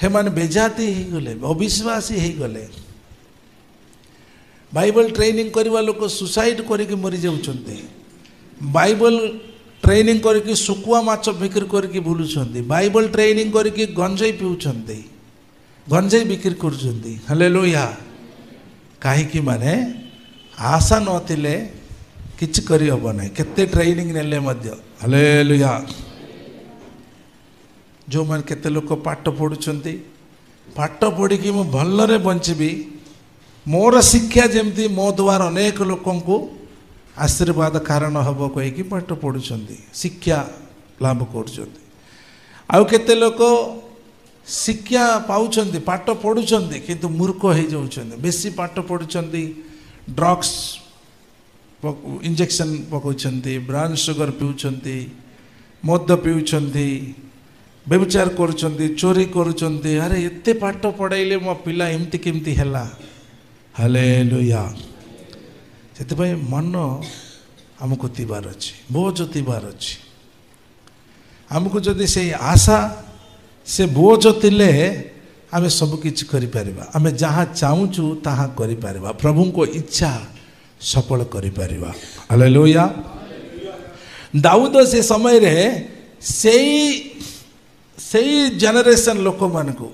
हेमाने बेजाती हो गले, अविश्वासी हो गले। बाइबल ट्रेनिंग करवा लोक सुसाइड करके मरी जाउछन्ते। बाइबल ट्रेनिंग करके सुकुआ माछ बिक्री करके बुलुछन्ते। बाइबल ट्रेनिंग करके गंजाई पिउछन्ते, गंजाई बिक्री करुछन्ते। हालेलुया। काहे माने आशा नथिले किछ करि हबो नै, केते ट्रेनिंग नेले मध्य। हालेलुया। जो मन केते लोक पाठ पढुछन्ते, पाठ पढ़ी कि मु भलरे बंचबी, मोर शिक्षा जमती मो द्वारा अनेक लोकों को आशीर्वाद कारण हम कहीकि पाठ पढ़ुछन्ति, शिक्षा लाभ करुछन्ति। आउ केते लोक शिक्षा पाउछन्ति, पाठ पढ़ुछन्ति किंतु मूर्ख हो जाउछन्ति। बेसी पाठ पढ़ुछन्ति, ड्रग्स इंजेक्शन पकाउछन्ति, ब्राउन शुगर पिउछन्ति, मद पिउछन्ति, व्यभिचार करुछन्ति, चोरी करुछन्ति। अरे एते पाठ पढ़ाइले मो पिला एमती केमती हैला। हालेलुया। से मन आमको तीबार अच्छी, बोझ तीबार अच्छी। आमको जदि से आशा से बोझ तिले आमे सब किछ करि परिबा, आमे जहाँ चाहूचु ताहा करि परिबा, प्रभु को इच्छा सफल करि परिबा। हालेलुया। दाऊद से समय रे सेई जनरेशन लोक मान को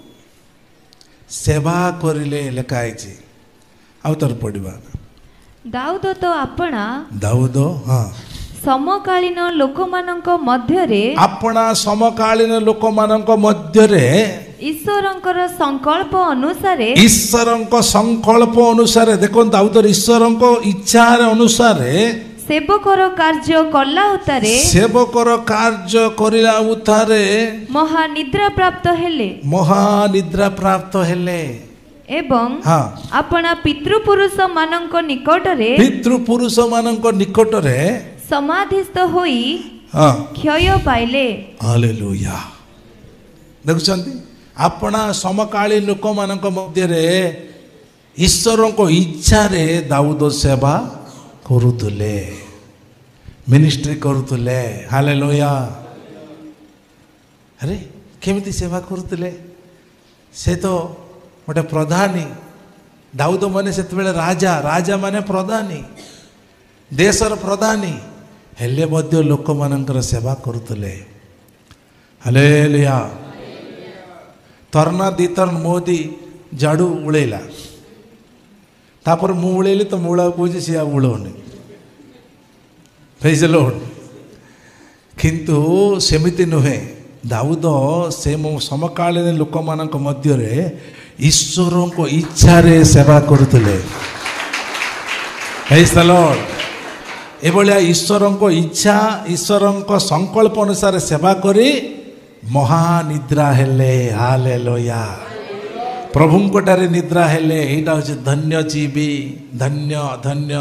सेवा करिले लेखाई छी। आउतर पढ़िबा। दाऊद तो आपणा, दाऊद हाँ समकालीन लोकमानंक मध्यरे, आपणा समकालीन लोकमानंक मध्यरे ईश्वरंकर संकल्प अनुसारे, ईश्वरंक संकल्प अनुसारे, देखो दाऊद ईश्वरंक इच्छा अनुसारे सेवकर कार्य कला उतारे, सेवकर कार्य करिला उतारे महानिद्रा प्राप्त हेले, महानिद्रा प्राप्त हेले एवं हाँ अपना पितृपुरुष मानंक निकटरे, पितृपुरुष मानंक निकटरे समाधिस्थ होई हाँ क्षय पाइले। हालेलुया। देखुछन्ति अपना समकालीन लोक मानंक मध्यरे ईश्वर को इच्छा रे दाऊद सेवा करुतले, मिनिस्ट्री करुतले। हालेलुया। अरे केमिति सेवा करुतले? से तो गोटे प्रधानी, दाऊद माने से राजा, राजा माने प्रधानी, देशर प्रधानी हेले मध्य लोक मानकर सेवा करुतले। हालेलुया। तरना दितर मोदी झाड़ू उड़ेला, तापर मु उड़ेली तो मुड़ा कहे सी उड़ौनी। Praise the Lord. किंतु सेमिति नुहे, दाऊद से समकालीन लोक मानक मध्यरे ईश्वर को इच्छा रे सेवा करुतले। Praise the Lord. ए भलिया ईश्वर को इच्छा, ईश्वर को संकल्प अनुसार सेवा करी महानिद्रा हेले। हालेलुया। प्रभु कोटारे निद्रा हेले। एटा होचे धन्य जीवी, धन्य धन्य।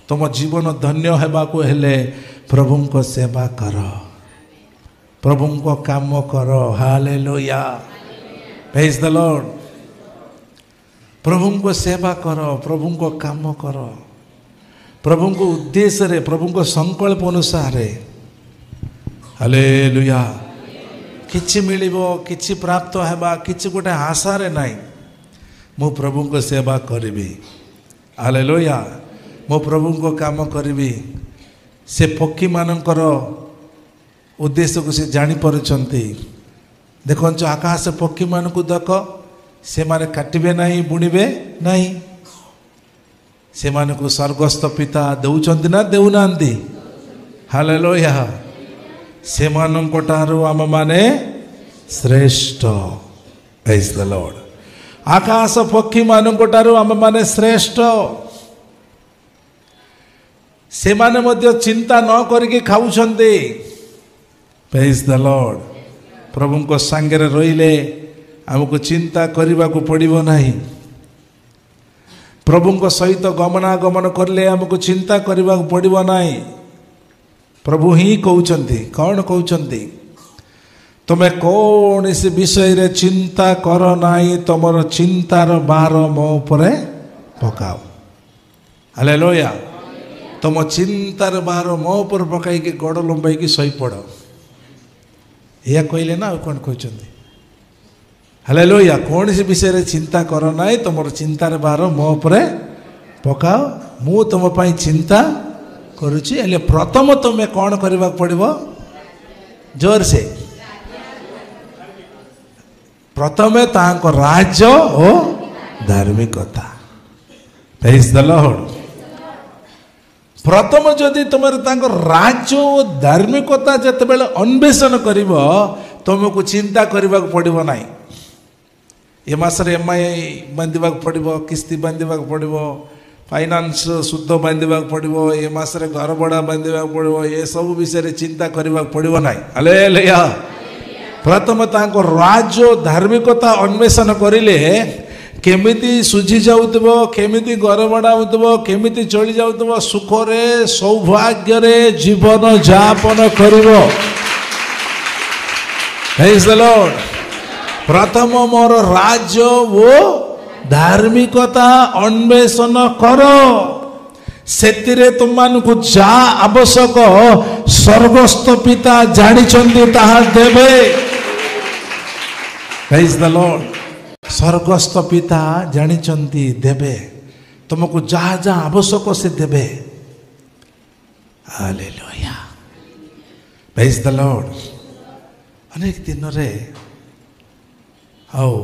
तुम जीवन धन्य हेबा को हेले प्रभु को सेवा कर, प्रभु को काम कर। हालेलुया। Praise the Lord. प्रभु को सेवा कर, प्रभु को काम कर, प्रभु को उद्देश्य रे, प्रभु को संकल्प अनुसार। हालेलुया। किछि मिलिबो, किछि प्राप्त हेबा, किछि गोटे आशा रे नाही, मु प्रभु को सेवा करिबी। हालेलुया। मो प्रभु को काम करिबी। से पक्षी मानकर उद्देश्य को से जानी पारुछंती। देखो आकाश पक्षी मान को देख, से माने काटिबे नाही, बुणिबे नाही, से माने को स्वर्गस्थ पिता देउछंती ना देउनांती। हालेलुया। से मानक ठारू आम माने श्रेष्ठ। Praise the Lord. आकाश पक्षी मानक ठारू आम माने श्रेष्ठ। से माने मध्य चिंता न करके खाउछंती। Praise the Lord. प्रभु को संगे रहिले हमको चिंता करने को पड़ो नहीं। प्रभु को सहित गमनागमन करले हमको चिंता करने को पड़ो नहीं। प्रभु ही कहउछंती, कौन कहउछंती? तुमे कौन इस विषय रे चिंता कर नाही, तुमर चिंतार बार मो उपरे पकाओ। हालेलुया। तुम चिंतार बार मो उपर पकाई के गोड़ लंबाई की सही पड़। या कहले ना कौन कहउछंती? हालेलुया कौन सी विषय रे चिंता कर ना तुम चिंतार भार मो उपरे पकाओ मु तुम पाई चिंता करुची हेले प्रथम तुम्हें कौन करबा पड़िबो जोर से प्रथमे तांको राज्य ओ धार्मिकता प्रेज द लॉर्ड प्रथम जदि तुम राज्य और धार्मिकता जते बेले अन्वेषण करिब तुमको चिंता करबा पड़िबो नाही ए मासरे एमआई बांधिबा पड़िबो किस्ती बांधिबा पड़िबो फाइनान्स शुद्ध बांधिबा पड़िबो ए मासरे घर भड़ा बांधिबा पड़िबो ए सब विषय रे चिंता करबा पड़िबो नाही हालेलुया प्रथम तांको राज्य धार्मिकता अन्वेषण करिले केमिति सुझी जाउतबो केमिति घर भड़ा होतबो केमिति चली जाउतबो सुख रे सौभाग्य रे जीवन यापन करिवो प्रेज द लॉर्ड प्रथम मोर राज्य वो धार्मिकता अन्वेषण करो सेतिरे तुमको जा आवश्यक स्वर्गस्थ पिता जानिछन्ति ताहा देबे प्रेज द लॉर्ड स्वर्गस्थ पिता जानिछन्ति देबे तुमको जहाँ जहाँ आवश्यक से देबे हालेलुया प्रेज द लॉर्ड अनेक दिन रे आओ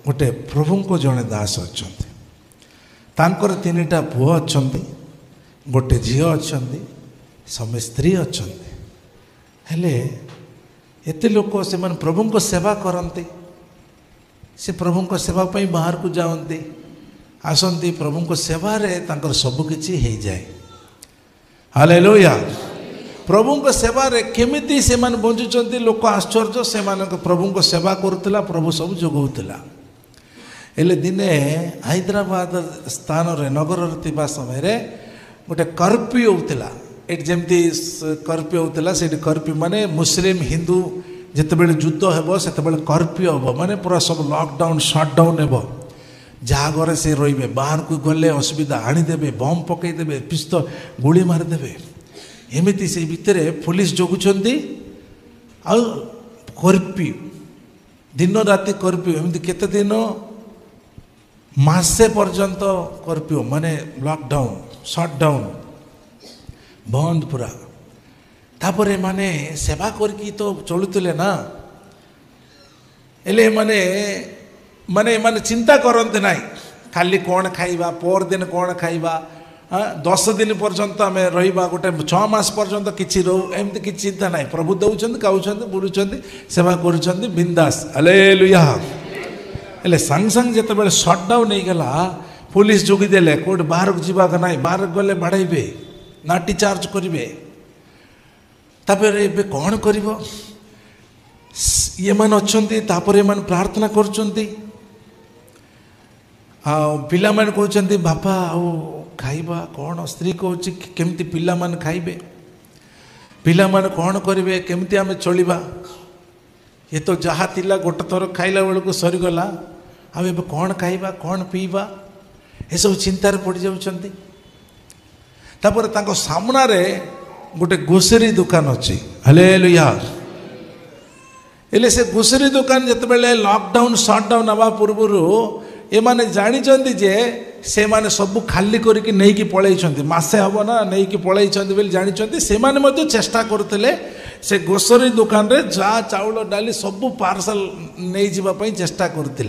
गोटे प्रभु को जड़े दास अच्छा तांकर तीनटा पुओ अच्छा गोटे झी अच्छा समय स्त्री अच्छा हेले एते लोक से प्रभु को सेवा करते से प्रभु को सेवा पाई बाहर को जाते आसती प्रभु को सेवा रे तांकर सबकिछि हो जाए हालेलुया प्रभु को सेवा रे केमिति से मान बंचुचंती लोक आश्चर्य से प्रभु को सेवा करुला प्रभु सब जोगौला हेले दिने हैदराबाद स्थान रे नगर थिबा समय रे गोटे कर्फ्यू होता ये जमती कर्फ्यू होता से कर्फ्यू माने मुस्लिम हिंदू जितेबले युद्ध हेब से कर्फ्यू हम माने पूरा सब लॉकडाउन शटडाउन हेब जहाँ घरे से रे बाहर को गले असुविधा आनीदेवे बम पकईदेवे पिस्तल गुली मारिदेवे एमती से भितर पुलिस जगुंट कर्फ्यू दिन राति कर्फ्यू एमती केते दिन मासे पर्यंत कर्फ्यू माने लॉकडाउन शटडाउन बंद पूरा तापर माने सेवा करके तो चलुले ना एले माने माने माने चिंता करते ना खाली कौन खाइबा पर दिन कौन खाइबा 10 दिन पर्यंत आम रहा गोटे 6 मास पर्यंत किसी रो एमती किसी चिंता ना प्रभु दौरान खाऊँ बुलूं सेवा कर बिंदास हालेलुया हेले संग संग जिते शटडाउन हो गला पुलिस जोगिदेले कौट बाहर को जीवा ना बाहर गले बाड़े लाठी चार्ज करेंगे तापर ए कौन कर ये मान अच्छा प्रार्थना कर पिला मान कहते बापा आओ खाइबा कौन स्त्री कौच केमती पिला मान खाइबे पिला मान कौन करेंगे केमती आम चलिबा ये तो जहाँ थिला गोटे थर खाइला बेलू सरीगला आम ए कौन खाइबा कौन पीवा ये सब चिंतार पड़ जाउछंती तापर तांको सामना रे गोटे ग्रोसरी दुकान अच्छी हालेलुया एले से ग्रोसरी दुकान जितेबाला लॉकडाउन शटडाउन हवा पूर्वर ये माने जानी जे से माने सब खाली करके नहीं पलैंट मसे हम ना नहीं पलैंट बोली जानी से माने चेष्टा करते से ग्रोसरी दुकान रे जा चाउल डाली सब पार्सल नहीं जावाई चेष्टा करते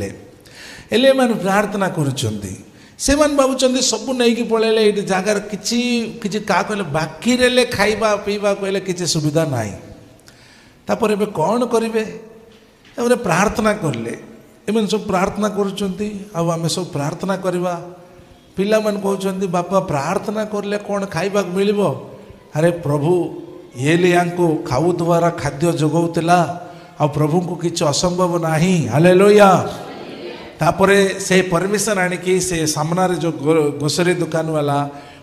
हेले माने प्रार्थना करुछंती से भावुं सब नहीं पलैले ये जगार किसी क्या कहले बाकी रे खाइबा पीवा कहले किसी सुविधा नाई तापर ए कौन करेंगे प्रार्थना करले एम सब प्रार्थना करुँच आम सब प्रार्थना करवा पिला मन कहते बापा प्रार्थना करले कौन खाइबा मिल अरे प्रभु ये को खाऊ द्वारा खाद्य जोगौला आ प्रभु को किसी असंभव नाही हालेलुया तापरे से परमिशन आनिकी से सामना रे जो ग्रोसरी दुकान वाला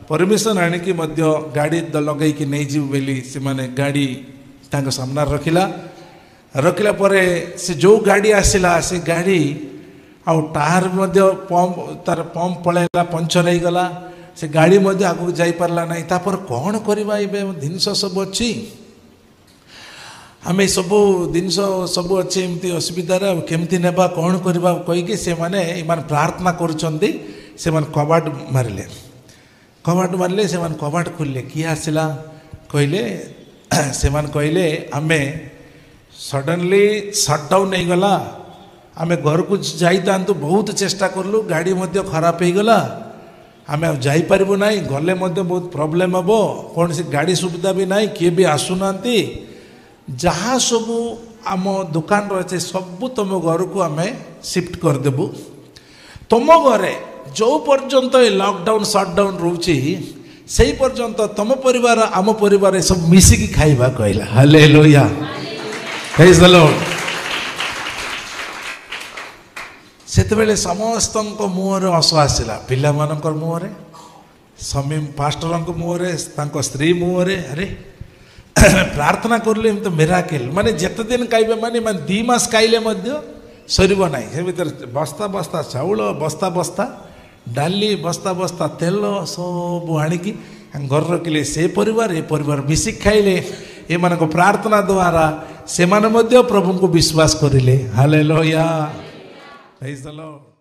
परमिशन आनिकी मध्य गाड़ी लगे कि नहीं जीव बोली से माने गाड़ी तांको सामना रखिला परे से जो गाड़ी आसिला से गाड़ी आउ टायर मध्य पंप तार पंप पलैला पंचर हो गला से गाड़ी मध्य आगु जाई पारला नहीं तापर कौन करबा जिनस सब अच्छी आमे सबू जिनस सबू अच्छे एमती असुविधा केमती नेबा कौन करबा कहीकि से माने इमान प्रार्थना करुचंदी से मान कबाट मारिले से मान कबाट खोलिले किए आसिला कहले से मान कहले आमे सडनली सटडाउन नहीं गला आमे घर को जाइता बहुत चेष्टा करलु गाड़ी मध्य खराब हो गला आमे अब जाई परिबो नाही गले मध्य बहुत प्रॉब्लम हबो कौन सी गाड़ी सुविधा भी नाही किए भी आसुनांती जहाँ सबू आम दुकान रही सबू तुम घर को आम शिफ्ट करदेबू तुम घरे जो पर्यंत लॉकडाउन सटडाउन रोची से पर्यंत तुम परिवार आम परिवार सब मिसिकी खाइबा कहला हालेलुया प्रेज द लॉर्ड सेतबेले समस्त मुहर हस आसला पिला मानकर मुहरे समी पास्टर मुहरे तांको स्त्री मुहरे अरे प्रार्थना करले तो मिराकिल माने जेते दिन खाइबे माने 2 मास खाइले मध्य सरीब नाही से भीतर बस्ता बस्ता चाउल बस्ता बस्ता डाली बस्ता बस्ता तेल सब आनिकी घर रखिले से परिवार ए परिवार मिसिक खाइले ए मानको प्रार्थना द्वारा से माने मध्य प्रभु को विश्वास करिले हालेलुया प्रेज द लॉर्ड।